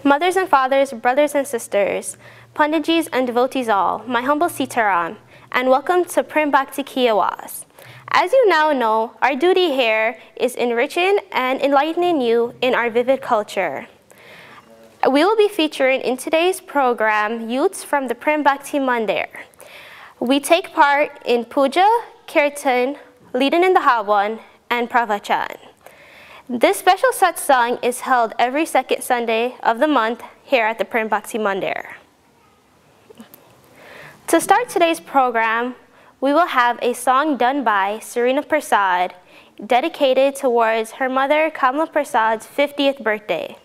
Mothers and fathers, brothers and sisters, Panditjis and devotees all, my humble Sitaram, and welcome to Prem Bhakti Kiawas. As you now know, our duty here is enriching and enlightening you in our vivid culture. We will be featuring in today's program youths from the Prem Bhakti Mandir. We take part in puja, kirtan, leading in the Havan, and pravachan. This special satsang is held every second Sunday of the month here at the Prem Bhakti Mandir. To start today's program, we will have a song done by Serena Prasad, dedicated towards her mother Kamala Prasad's 50th birthday.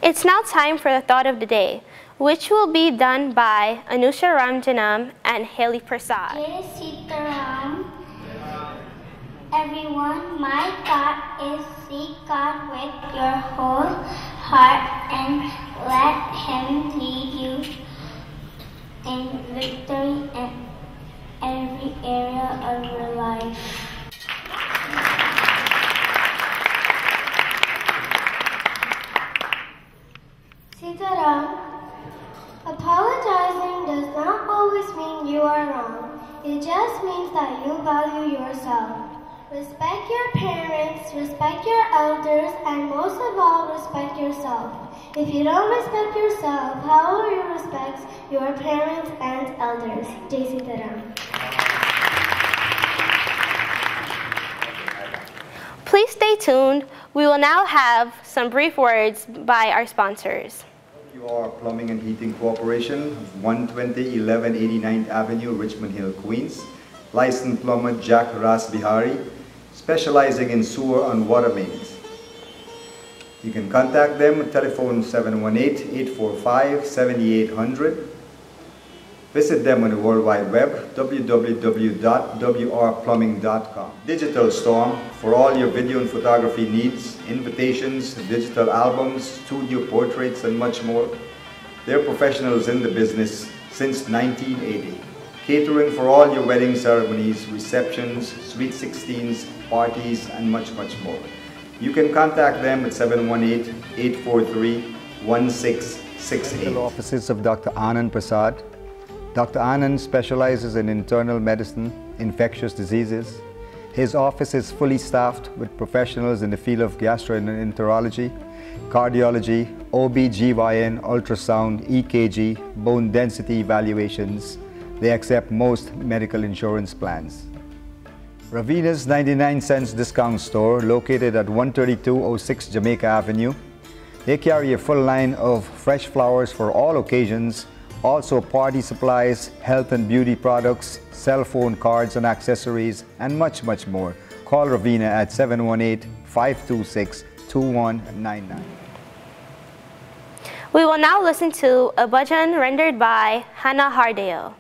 It's now time for the thought of the day, which will be done by Anusha Ramjanam and Haley Prasad. Jai Sitaram. Everyone, my thought is seek God with your whole heart and let Him lead you in victory in every area of your life. Sitaram, apologizing does not always mean you are wrong. It just means that you value yourself. Respect your parents, respect your elders, and most of all, respect yourself. If you don't respect yourself, how will you respect your parents and elders? Jai Sitaram. Please stay tuned. We will now have some brief words by our sponsors. Our Plumbing and Heating Corporation, 120 1189th Avenue, Richmond Hill, Queens. Licensed plumber Jack Rasbihari, specializing in sewer and water mains. You can contact them at telephone 718-845-7800. Visit them on the World Wide Web, www.wrplumbing.com. Digital Storm, for all your video and photography needs, invitations, digital albums, studio portraits, and much more. They're professionals in the business since 1980. Catering for all your wedding ceremonies, receptions, sweet 16s, parties, and much, much more. You can contact them at 718-843-1668. Offices of Dr. Anand Prasad. Dr. Anand specializes in internal medicine, infectious diseases. His office is fully staffed with professionals in the field of gastroenterology, cardiology, OB/GYN, ultrasound, EKG, bone density evaluations. They accept most medical insurance plans. Ravina's 99-cents discount store, located at 13206 Jamaica Avenue. They carry a full line of fresh flowers for all occasions, also party supplies, health and beauty products, cell phone cards and accessories, and much, much more. Call Ravina at 718-526-2199. We will now listen to a bhajan rendered by Hannah Hardale.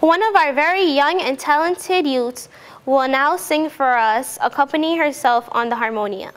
One of our very young and talented youths will now sing for us, accompanying herself on the harmonium.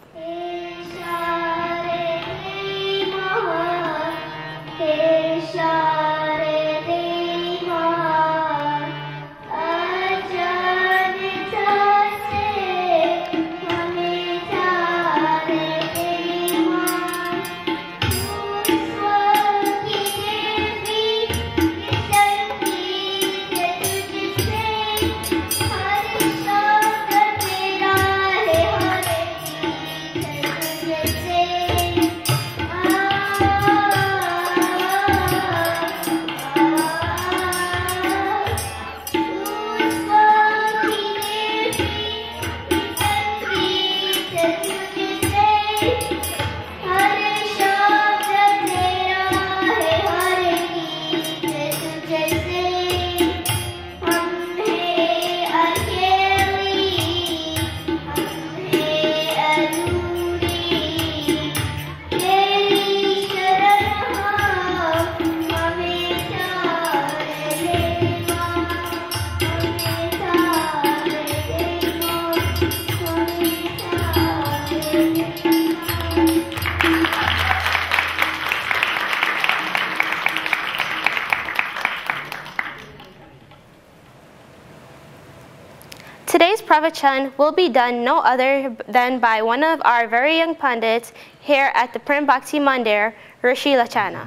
Today's pravachan will be done no other than by one of our very young pundits here at the Prem Bhakti Mandir, Rishi Lachana.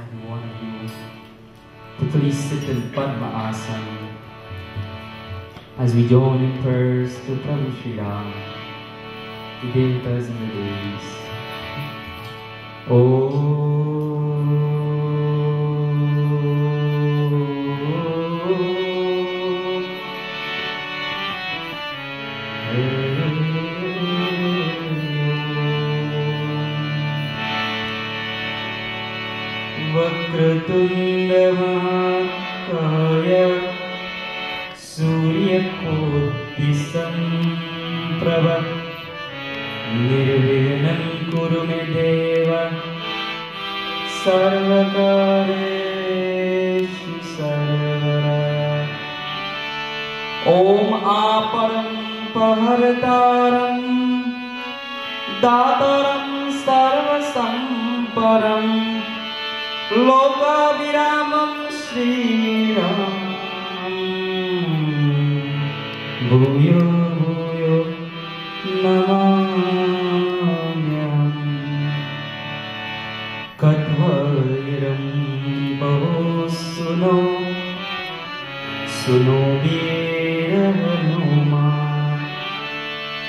To please sit in Padma Asana as we join in prayers to Prabhu Shri Ram, the Devatas and the Devis. Vakratunda Mahakaya Suryakoti Samprabha Nirvignam Kuru Me Deva Sarvakareshu Sarvara. Om Aparam Pahartaram Dataram Sarvasamparam Loka Viramam Shri Ram Bhuyo Bhuyo Namamyam Katvairam Bho Suno Suno Veer Hanuman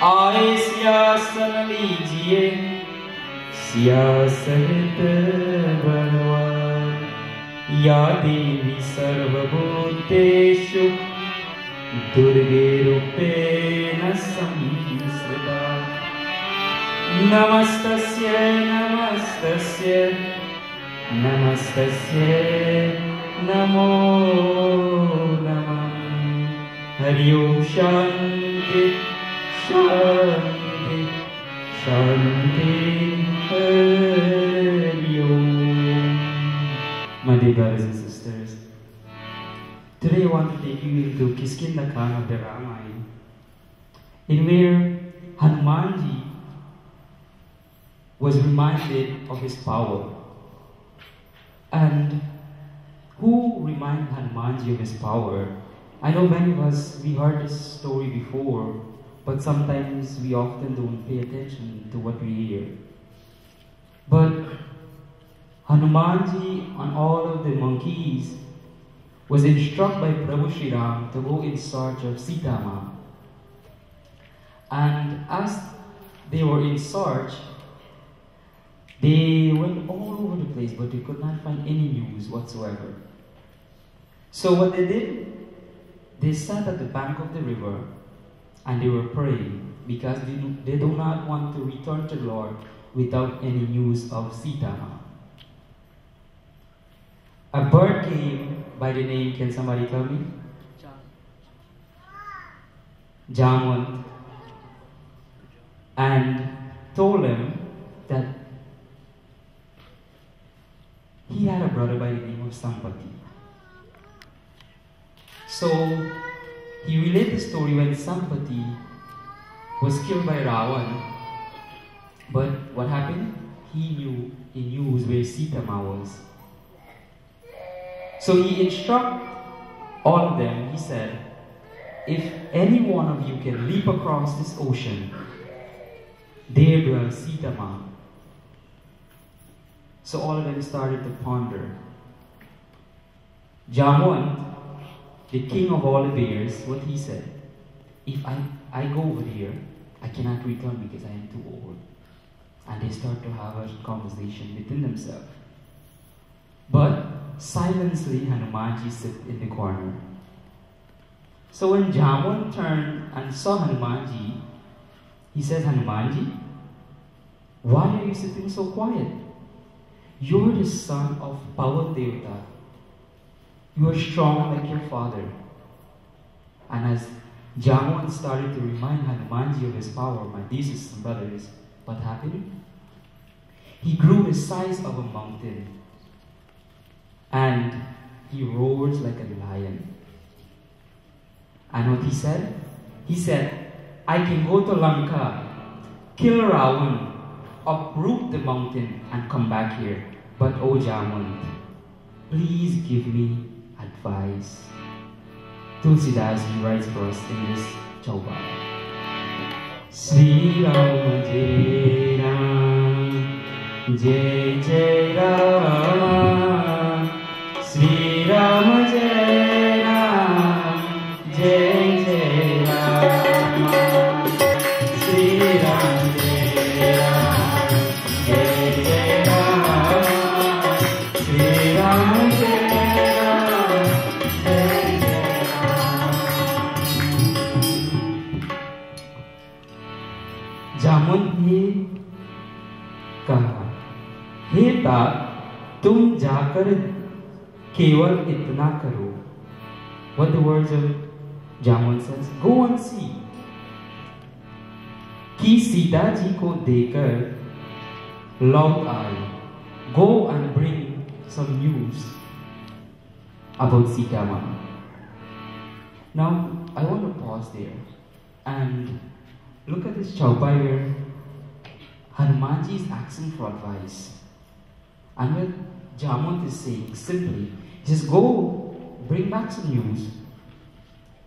आए सियासन लीजिए सियासत बलवान या देवी सर्वभूतेषु दुर्गे रूपेण संस्थिता नमस्तस्यै नमस्तस्यै नमस्तस्यै नमो नमः Hari Om Shanti Shanti, Shanti, Hari Om. My dear brothers and sisters, today I want to take you into Kiskindakhan of the Ramayana, in where Hanumanji was reminded of his power. And who reminded Hanumanji of his power? I know many of us, we heard this story before, but sometimes we often don't pay attention to what we hear. But Hanumanji and all of the monkeys was instructed by Prabhu Shri Ram to go in search of Sita Ma. And as they were in search, they went all over the place, but they could not find any news whatsoever. So what they did, they sat at the bank of the river and they were praying because they do not want to return to the Lord without any news of Sita Ma. A bird came by the name, can somebody tell me? Jamwant, and told him that he had a brother by the name of Sampati. So he related the story when Sampati was killed by Ravan. But what happened? He knew where Sita Ma was. So he instructed all of them. He said, if any one of you can leap across this ocean, there dwells Sita Ma. So all of them started to ponder. Jamwant, the king of all the bears, what he said, if I go over here, I cannot return because I am too old. And they start to have a conversation within themselves. But silently, Hanumanji sit in the corner. So when Jamwant turned and saw Hanumanji, he says, Hanumanji, why are you sitting so quiet? You're the son of Pawan Devata. You are strong like your father. And as Jamwant started to remind Hanumanji of his power, my dear sisters and brothers, what happened? He grew the size of a mountain. And he roars like a lion. And what he said? He said, I can go to Lanka, kill Ravan, uproot the mountain and come back here. But oh Jamwant, please give me advice. Tulsidas writes for us in this Chaupa. Sri Ram Jai Ram, Jai Jai Ram. Sri Ram Jai Ram, Jai Jai Ram. Sri Ram Jai Ram, Jai Jai Ram. Sri Ram Jai Ram, Jai Jai Ram. Jamwant ने कहा, हे तात, तुम जाकर केवल इतना करो. What the words of Jamwant says, go and see. कि सीता जी को देकर लौट आए. Go and bring some news about Sita Ma. Now, I want to pause there and look at this chaupai where Hanumanji is asking for advice. And what Jamont is saying simply, he says, go bring back some news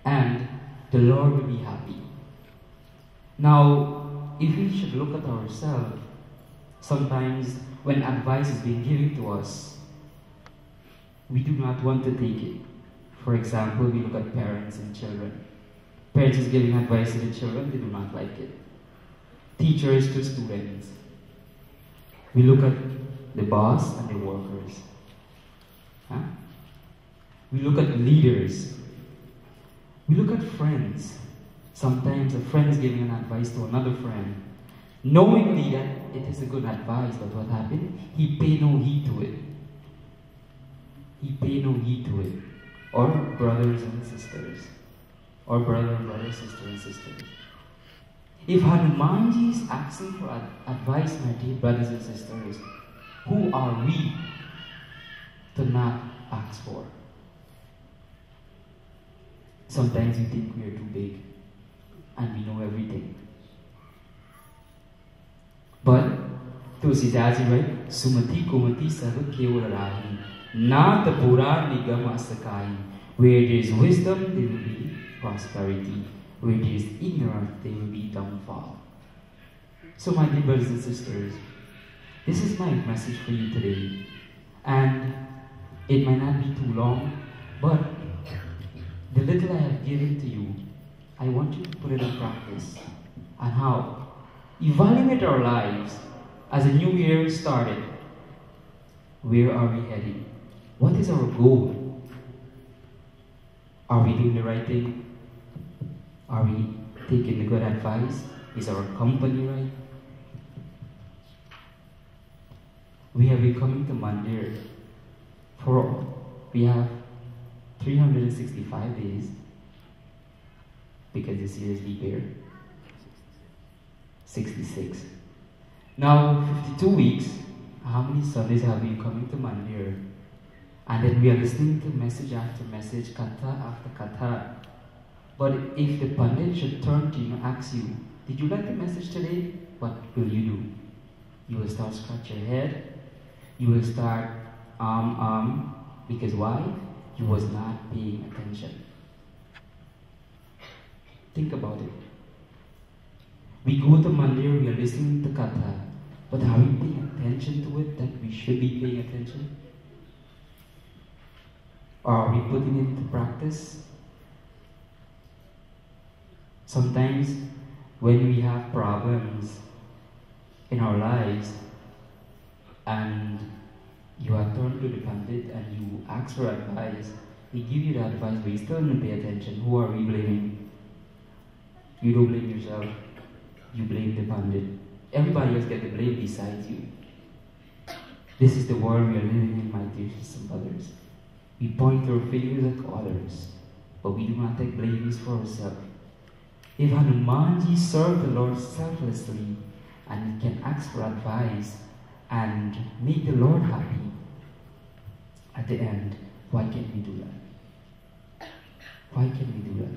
and the Lord will be happy. Now, if we should look at ourselves, sometimes when advice is being given to us, we do not want to take it. For example, we look at parents and children. Parents is giving advice to the children, they do not like it. Teachers to students. We look at the boss and the workers. Huh? We look at leaders. We look at friends. Sometimes a friend is giving an advice to another friend, knowingly that it is a good advice, but what happened? He paid no heed to it. He paid no heed to it. Or brothers and sisters. Or brother and brother, sister and sisters. If Hanumanji is asking for advice, my dear brothers and sisters, who are we to not ask for? Sometimes we think we are too big and we know everything. But Tulsidaji right? Sumati kumati sarva kevalarahi. Nata pura nigam asakai. Where there is wisdom, there will be prosperity. Where there is ignorance, there will be downfall. So my dear brothers and sisters, this is my message for you today. And it might not be too long, but the little I have given to you, I want you to put it in practice. And how? Evaluate our lives as a new year started. Where are we heading? What is our goal? Are we doing the right thing? Are we taking the good advice? Is our company right? We have been coming to Mandir we have 365 days because this year is leap year. 66. Now 52 weeks, how many Sundays have we coming to Mandir? And then we are listening to message after message, katha after katha. But if the Pandit should turn to you and ask you, did you like the message today? What will you do? You will start scratch your head. You will start because why? You was not paying attention. Think about it. We go to Mandir, we are listening to Katha, but are we paying attention to it that we should be paying attention? Or are we putting it into practice? Sometimes when we have problems in our lives and you are turned to the Pandit and you ask for advice, he give you the advice but you still don't pay attention, who are we blaming? You don't blame yourself, you blame the Pandit. Everybody else get the blame besides you. This is the world we are living in, my dear sisters and brothers. We point our fingers at others, but we do not take blames for ourselves. If Hanumanji served the Lord selflessly and can ask for advice and make the Lord happy, at the end, why can't we do that? Why can't we do that?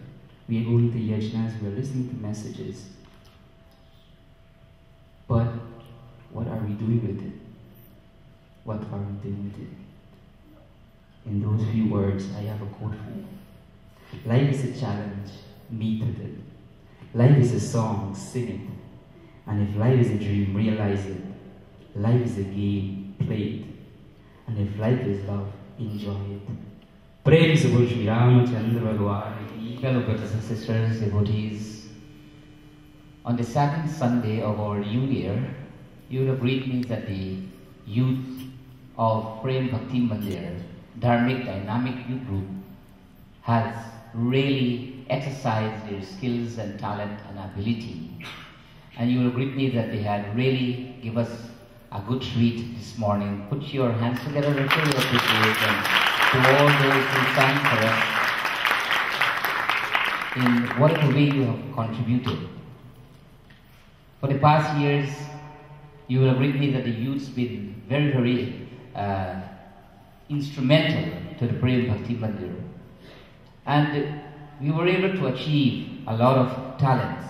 We are going to yajnas, we are listening to messages. But what are we doing with it? What are we doing with it? In those few words, I have a quote for you. Life is a challenge, meet with it. Life is a song, sing it. And if life is a dream, realize it. Life is a game, play it. And if life is love, enjoy it. Prem Bhakti. Fellow brothers and sisters, devotees, on the second Sunday of our new year, you would have me that the youth of Prem Bhakti Mandir, Dharmic Dynamic Youth Group, has really exercised their skills and talent and ability. And you will greet me that they had really give us a good treat this morning. Put your hands together and show your appreciation to all those who sang for us in whatever way you have contributed. For the past years, you will agree with me that the youth's been very, very instrumental to the Prem Bhakti Mandir. And we were able to achieve a lot of talents.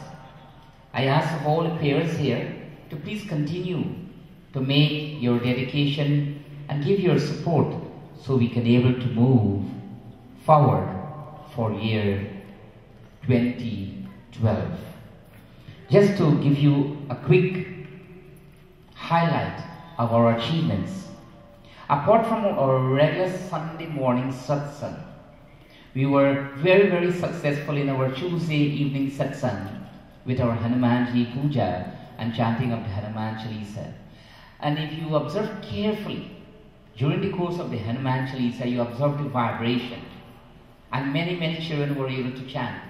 I ask of all the parents here to please continue to make your dedication and give your support so we can able to move forward for year 2012. Just to give you a quick highlight of our achievements. Apart from our regular Sunday morning satsang, we were very successful in our Tuesday evening satsang with our Hanumanji Puja and chanting of the Hanuman Chalisa. And if you observe carefully, during the course of the Hanuman Chalisa, you observe the vibration. And many children were able to chant.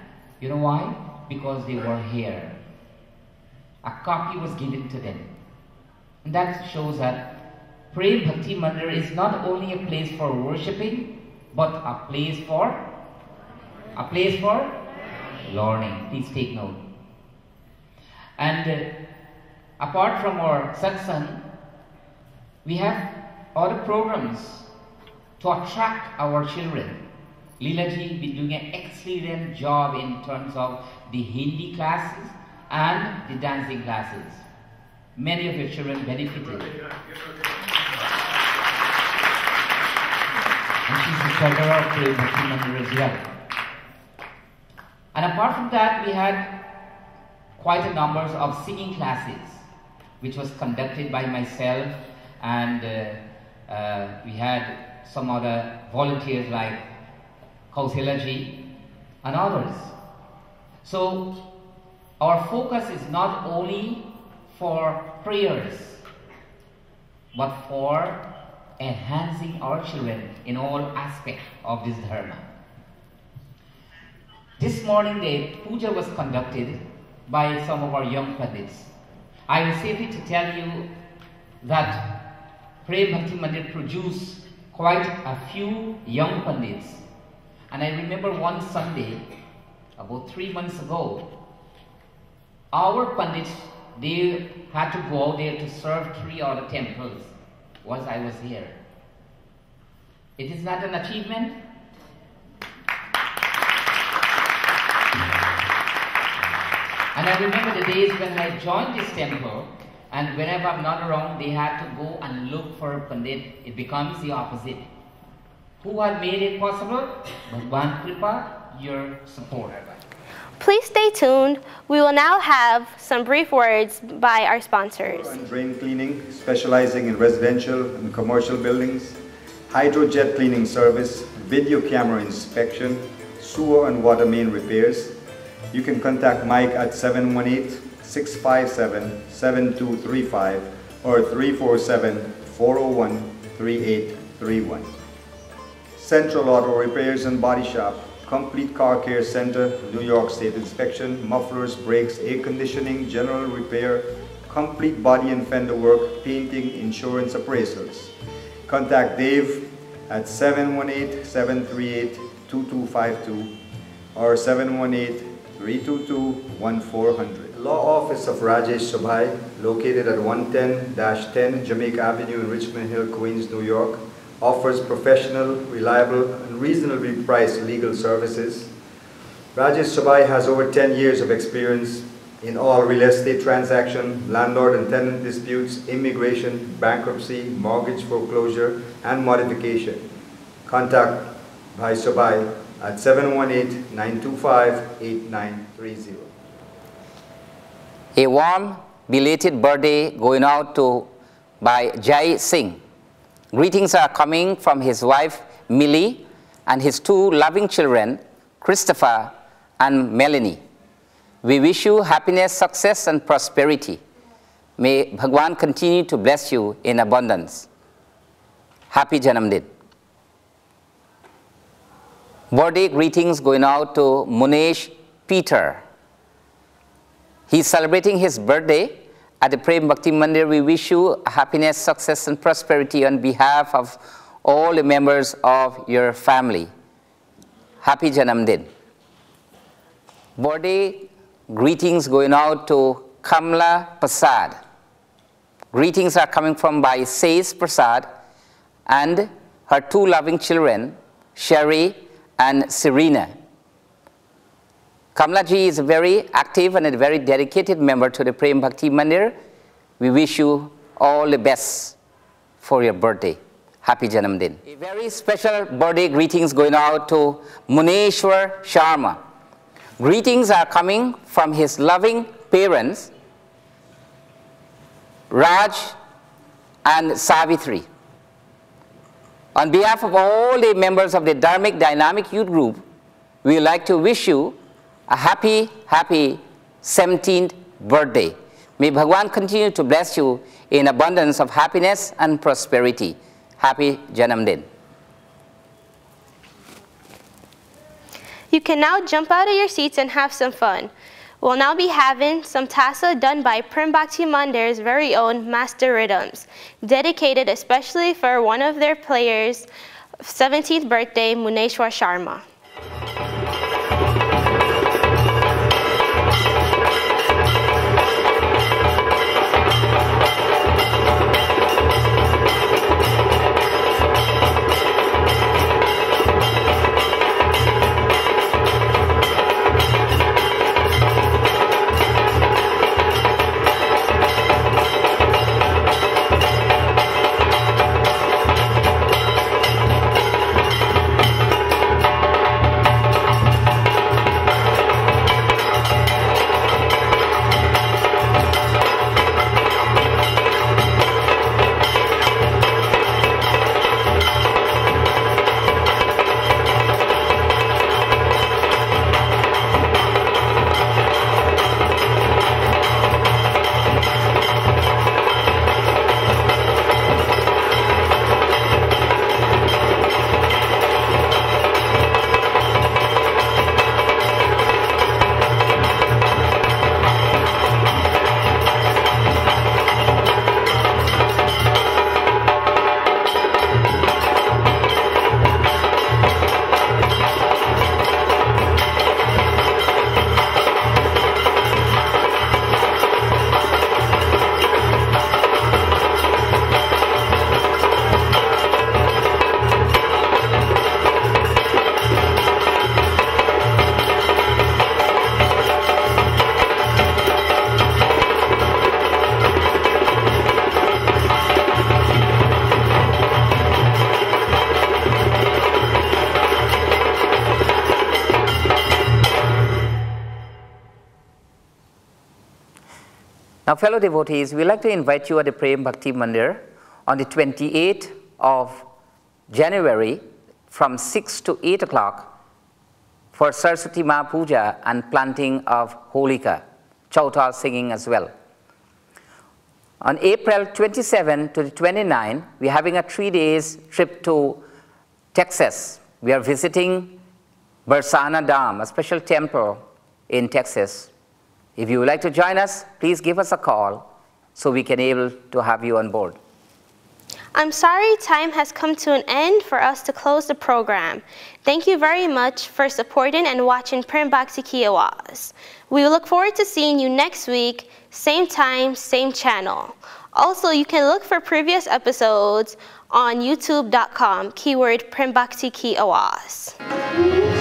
You know why? Because they were here. A copy was given to them. And that shows that Prem Bhakti Mandir is not only a place for worshipping, but a place for learning. Please take note. And apart from our satsang, we have other programs to attract our children. Leelaji been doing an excellent job in terms of the Hindi classes and the dancing classes. Many of your children benefited. And she's the treasurer of Prem Bhakti Mandir as well. And apart from that, we had quite a number of singing classes, which was conducted by myself, and we had some other volunteers like Kausilaji and others. So our focus is not only for prayers, but for enhancing our children in all aspects of this dharma. This morning the puja was conducted by some of our young pandits. I will safely to tell you that Prem Bhakti Mandir produced quite a few young pandits. And I remember one Sunday, about 3 months ago, our pandits, they had to go out there to serve 3 other temples once I was here. It is not an achievement. And I remember the days when I joined this temple, and whenever I'm not around, they had to go and look for a pandit. It becomes the opposite. Who had made it possible? Bhagwan Kripa, your support. Please stay tuned. We will now have some brief words by our sponsors. And drain cleaning, specializing in residential and commercial buildings, hydrojet cleaning service, video camera inspection, sewer and water main repairs. You can contact Mike at 718-657-7235 or 347-401-3831. Central Auto Repairs and Body Shop, complete car care center, New York State inspection, mufflers, brakes, air conditioning, general repair, complete body and fender work, painting, insurance appraisals. Contact Dave at 718-738-2252 or 718-322-1400. Law Office of Rajesh Subhai, located at 110-10 Jamaica Avenue in Richmond Hill, Queens, New York, offers professional, reliable, and reasonably priced legal services. Rajesh Subhai has over 10 years of experience in all real estate transactions, landlord and tenant disputes, immigration, bankruptcy, mortgage foreclosure, and modification. Contact Bhai Subhai at 718-925-8930. A warm, belated birthday going out to by Jai Singh. Greetings are coming from his wife Millie and his 2 loving children, Christopher and Melanie. We wish you happiness, success, and prosperity. May Bhagwan continue to bless you in abundance. Happy Janamdin. Birthday greetings going out to Munesh Peter. He's celebrating his birthday at the Prem Bhakti Mandir. We wish you happiness, success, and prosperity on behalf of all the members of your family. Happy Janamdin. Birthday greetings going out to Kamla Prasad. Greetings are coming from by Sais Prasad and her 2 loving children, Sherry and Serena. Kamlaji is a very active and a very dedicated member to the Prem Bhakti Mandir. We wish you all the best for your birthday. Happy Janamdin. A very special birthday greetings going out to Muneshwar Sharma. Greetings are coming from his loving parents, Raj and Savitri. On behalf of all the members of the Dharmic Dynamic Youth Group, we would like to wish you a happy 17th birthday. May Bhagwan continue to bless you in abundance of happiness and prosperity. Happy Janamdin. You can now jump out of your seats and have some fun. We'll now be having some tassa done by Prem Bhakti Mandir's very own Master Rhythms, dedicated especially for one of their players' 17th birthday, Muneshwar Sharma. Now, fellow devotees, we'd like to invite you at the Prem Bhakti Mandir on the 28th of January from 6 to 8 o'clock for Saraswati Ma Puja and planting of Holika, Chautal singing as well. On April 27 to the 29, we're having a 3-day trip to Texas. We are visiting Barsana Dam, a special temple in Texas. If you would like to join us, please give us a call so we can able to have you on board. I'm sorry time has come to an end for us to close the program. Thank you very much for supporting and watching Prem Bhakti Ki Awaaz. We look forward to seeing you next week, same time, same channel. Also, you can look for previous episodes on youtube.com, keyword Prem Bhakti Ki Awaaz.